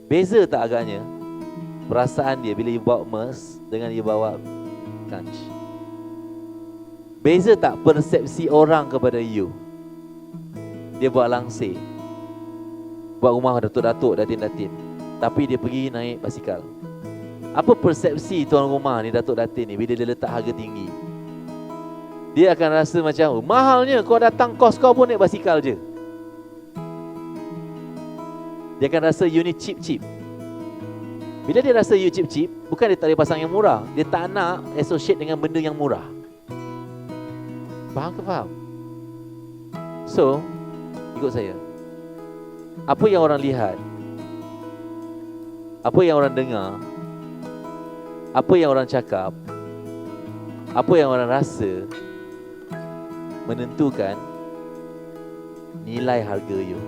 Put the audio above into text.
Beza tak agaknya perasaan dia bila you bawa Merc dengan you bawa Punch? Beza tak persepsi orang kepada you? Dia buat langsir, buat rumah datuk-datuk, datin-datin, tapi dia pergi naik basikal. Apa persepsi tuan rumah ni, datuk datin ni, bila dia letak harga tinggi? Dia akan rasa macam, mahalnya kau datang kos kau pun naik basikal je. Dia akan rasa you ni cheap-cheap. Bila dia rasa you cheap-cheap, bukan dia tak boleh pasang yang murah, dia tak nak associate dengan benda yang murah. Faham ke faham? So, ikut saya. Apa yang orang lihat, apa yang orang dengar, apa yang orang cakap, apa yang orang rasa menentukan nilai harga you.